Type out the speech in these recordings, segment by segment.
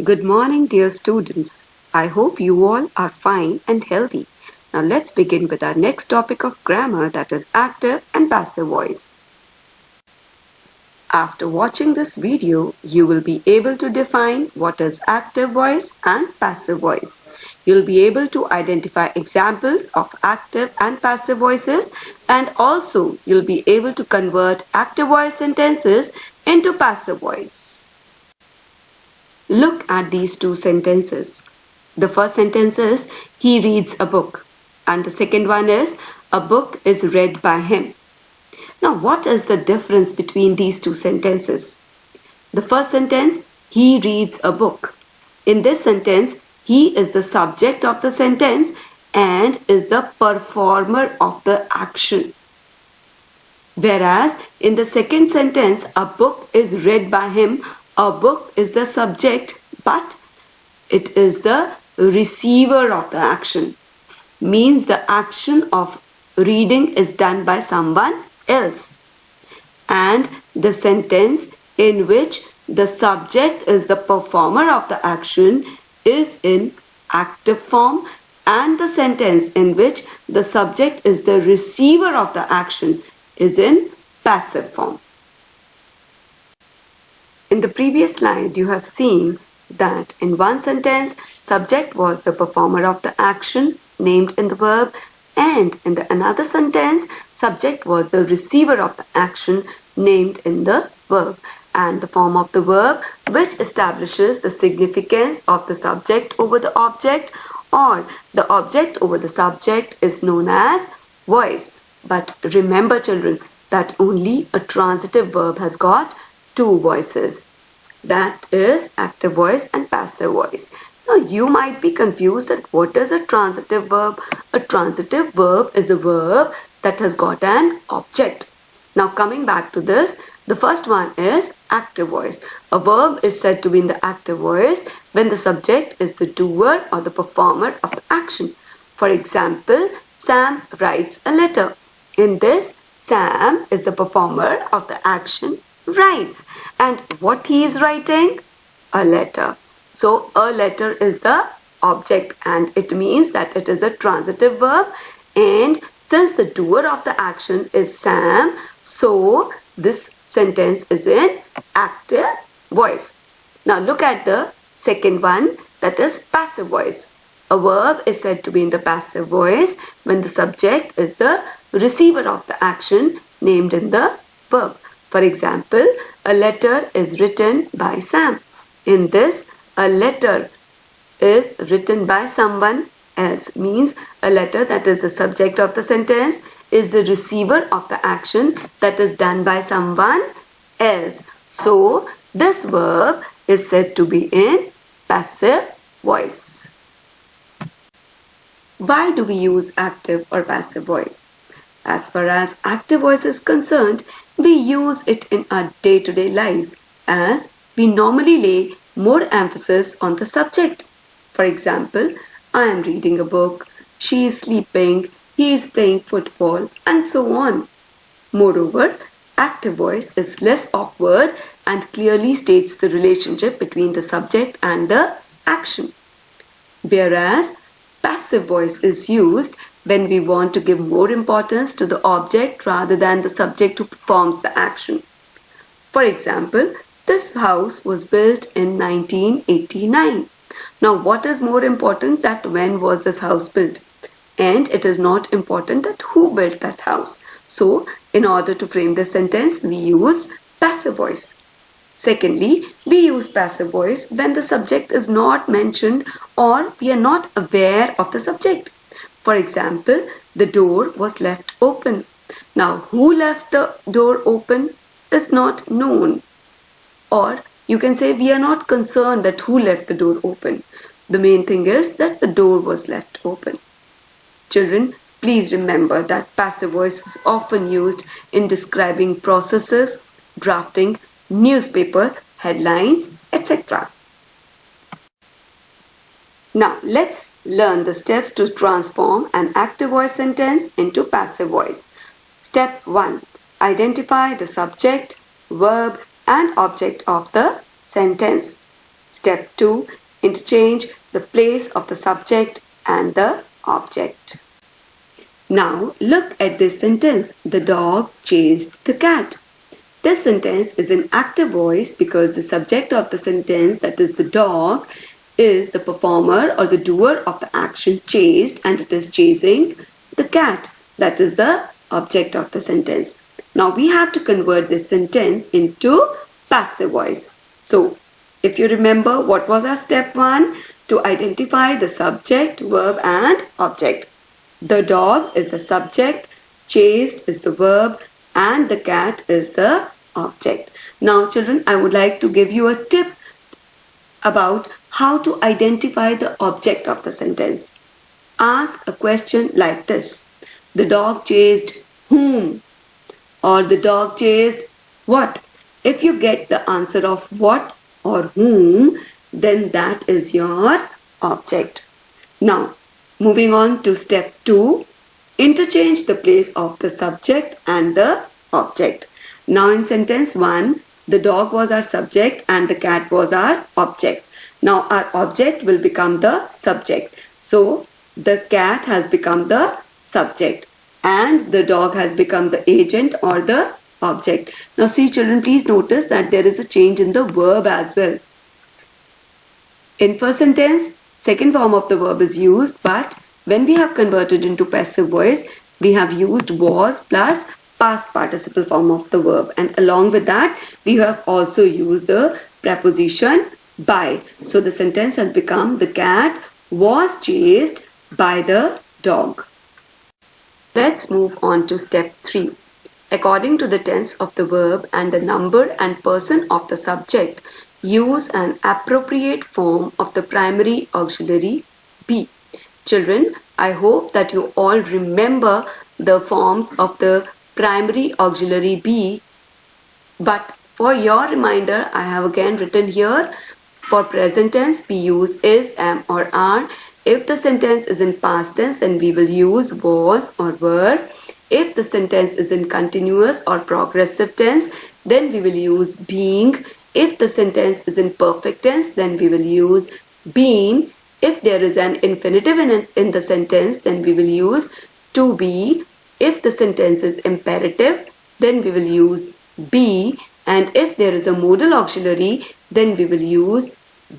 Good morning, dear students. I hope you all are fine and healthy. Now let's begin with our next topic of grammar, that is active and passive voice. After watching this video, you will be able to define what is active voice and passive voice. You'll be able to identify examples of active and passive voices, and also you'll be able to convert active voice sentences into passive voice. Look at these two sentences. The first sentence is, he reads a book. And the second one is, a book is read by him. Now, what is the difference between these two sentences? The first sentence, he reads a book. In this sentence, he is the subject of the sentence and is the performer of the action. Whereas in the second sentence, a book is read by him, a book is the subject, but it is the receiver of the action. Means the action of reading is done by someone else. And the sentence in which the subject is the performer of the action is in active form, and the sentence in which the subject is the receiver of the action is in passive form. In the previous slide, you have seen that in one sentence, subject was the performer of the action named in the verb, and in the another sentence, subject was the receiver of the action named in the verb, and the form of the verb which establishes the significance of the subject over the object or the object over the subject is known as voice. But remember, children, that only a transitive verb has got two voices. That is active voice and passive voice. Now you might be confused that what is a transitive verb? A transitive verb is a verb that has got an object. Now coming back to this, the first one is active voice. A verb is said to be in the active voice when the subject is the doer or the performer of the action. For example, Sam writes a letter. In this, Sam is the performer of the action writes. And what he is writing? A letter. So a letter is the object, and it means that it is a transitive verb, and since the doer of the action is Sam, so this sentence is in active voice. Now look at the second one, that is passive voice. A verb is said to be in the passive voice when the subject is the receiver of the action named in the verb. For example, a letter is written by Sam. In this, a letter is written by someone else. Means a letter, that is the subject of the sentence, is the receiver of the action that is done by someone else. So, this verb is said to be in passive voice. Why do we use active or passive voice? As far as active voice is concerned, we use it in our day-to-day lives as we normally lay more emphasis on the subject. For example, I am reading a book, she is sleeping, he is playing football, and so on. Moreover, active voice is less awkward and clearly states the relationship between the subject and the action. Whereas passive voice is used when we want to give more importance to the object rather than the subject who performs the action. For example, this house was built in 1989. Now, what is more important that when was this house built? And it is not important that who built that house. So, in order to frame this sentence, we use passive voice. Secondly, we use passive voice when the subject is not mentioned or we are not aware of the subject. For example, the door was left open. Now, who left the door open is not known. Or you can say we are not concerned that who left the door open. The main thing is that the door was left open. Children, please remember that passive voice is often used in describing processes, drafting newspaper headlines, etc. Now, let's learn the steps to transform an active voice sentence into passive voice. Step 1. Identify the subject, verb, and object of the sentence. Step 2. Interchange the place of the subject and the object. Now look at this sentence. The dog chased the cat. This sentence is in active voice because the subject of the sentence, that is the dog, is the performer or the doer of the action chased, and it is chasing the cat, that is the object of the sentence. Now we have to convert this sentence into passive voice. So if you remember, what was our step 1? To identify the subject, verb and object. The dog is the subject, chased is the verb, and the cat is the object. Now children, I would like to give you a tip about how to identify the object of the sentence. Ask a question like this. The dog chased whom? Or the dog chased what? If you get the answer of what or whom, then that is your object. Now, moving on to step 2, interchange the place of the subject and the object. Now in sentence 1, the dog was our subject and the cat was our object. Now our object will become the subject. So the cat has become the subject and the dog has become the agent or the object. Now see children, please notice that there is a change in the verb as well. In first sentence, second form of the verb is used, but when we have converted into passive voice, we have used was plus past participle form of the verb, and along with that we have also used the preposition by. So the sentence has become the cat was chased by the dog. Let's move on to step 3. According to the tense of the verb and the number and person of the subject, use an appropriate form of the primary auxiliary be. Children, I hope that you all remember the forms of the primary auxiliary be, but for your reminder, I have again written here. For present tense, we use is, am or are. If the sentence is in past tense, then we will use was or were. If the sentence is in continuous or progressive tense, then we will use being. If the sentence is in perfect tense, then we will use been. If there is an infinitive in the sentence, then we will use to be. If the sentence is imperative, then we will use be. And if there is a modal auxiliary, then we will use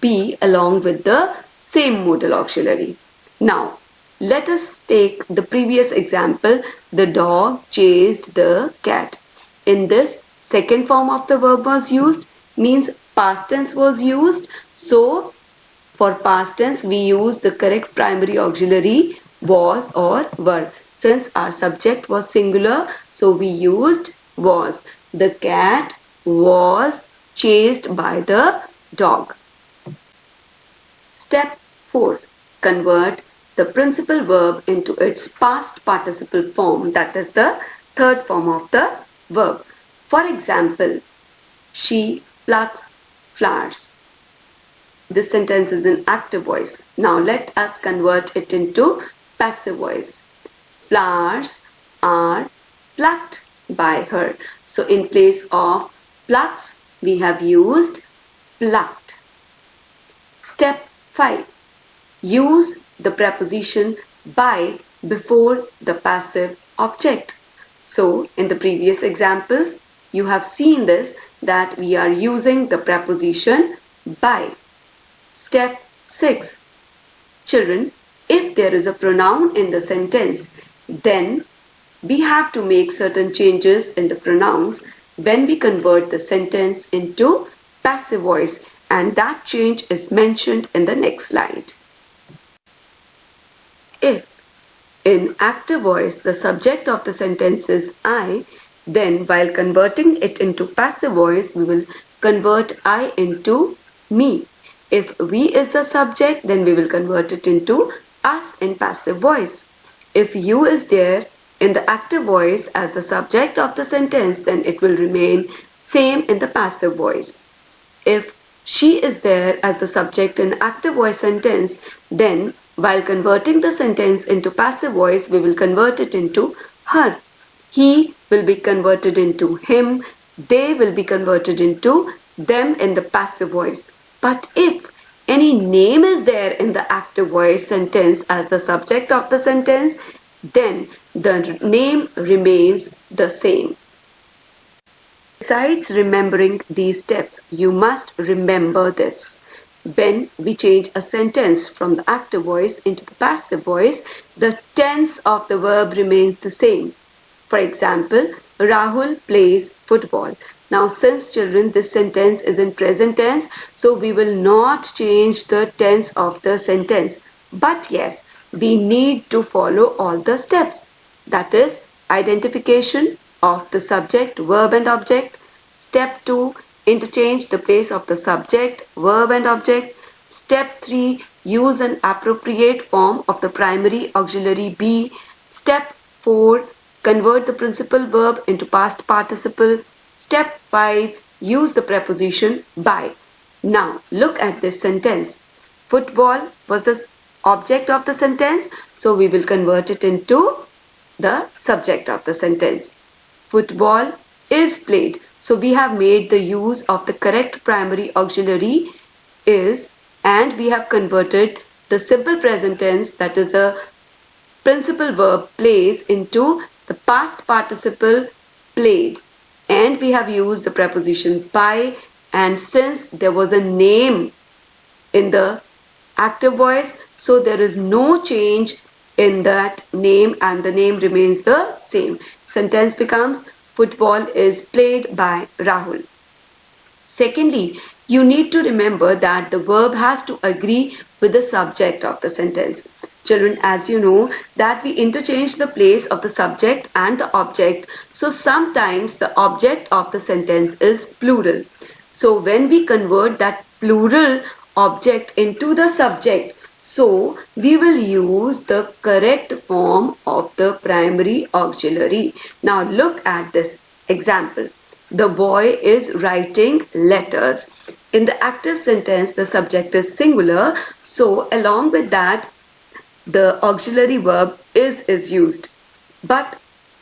be along with the same modal auxiliary. Now, let us take the previous example. The dog chased the cat. In this, second form of the verb was used, means past tense was used. So, for past tense, we use the correct primary auxiliary was or were. Since our subject was singular, so we used was. The cat was chased by the dog. Step 4. Convert the principal verb into its past participle form, that is the third form of the verb. For example, she plucks flowers. This sentence is in active voice. Now let us convert it into passive voice. Flowers are plucked by her. So in place of plucks, we have used plucked. Step 5. Use the preposition by before the passive object. So in the previous examples, you have seen this, that we are using the preposition by. Step 6. Children, if there is a pronoun in the sentence, then we have to make certain changes in the pronouns when we convert the sentence into passive voice, and that change is mentioned in the next slide. If in active voice the subject of the sentence is I, then while converting it into passive voice, we will convert I into me. If we is the subject, then we will convert it into us in passive voice. If you is there in the active voice as the subject of the sentence, then it will remain same in the passive voice. If she is there as the subject in active voice sentence, then while converting the sentence into passive voice, we will convert it into her. He will be converted into him. They will be converted into them in the passive voice. But if any name is there in the active voice sentence as the subject of the sentence, then the name remains the same. Besides remembering these steps, you must remember this. When we change a sentence from the active voice into the passive voice, the tense of the verb remains the same. For example, Rahul plays football. Now, since children, this sentence is in present tense, so we will not change the tense of the sentence. But yes, we need to follow all the steps. That is, identification of the subject, verb and object. Step 2, interchange the place of the subject, verb and object. Step 3, use an appropriate form of the primary auxiliary be. Step 4, convert the principal verb into past participle. Step 5, use the preposition by. Now, look at this sentence. Football was the object of the sentence, so we will convert it into the subject of the sentence. Football is played. So we have made the use of the correct primary auxiliary is, and we have converted the simple present tense, that is the principal verb plays, into the past participle played. And we have used the preposition by, and since there was a name in the active voice, so there is no change in that name and the name remains the same. Sentence becomes football is played by Rahul. Secondly, you need to remember that the verb has to agree with the subject of the sentence. Children, as you know that we interchange the place of the subject and the object, so sometimes the object of the sentence is plural. So when we convert that plural object into the subject, so we will use the correct form of the primary auxiliary. Now look at this example. The boy is writing letters. In the active sentence, the subject is singular. So along with that, the auxiliary verb is used. But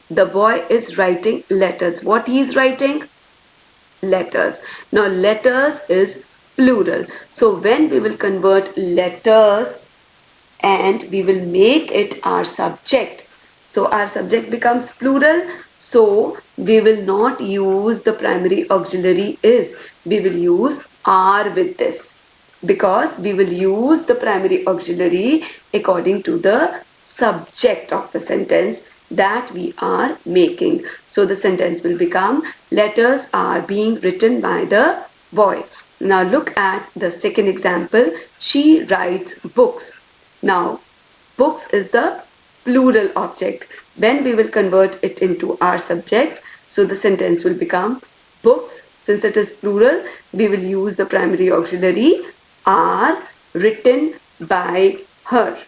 the boy is writing letters. What he is writing? Letters. Now letters is plural. So when we will convert letters and we will make it our subject, so our subject becomes plural, so we will not use the primary auxiliary is, we will use are with this, because we will use the primary auxiliary according to the subject of the sentence that we are making. So the sentence will become letters are being written by the boy. Now look at the second example. She writes books. Now books is the plural object. When we will convert it into our subject, so the sentence will become books. Since it is plural, we will use the primary auxiliary are written by her.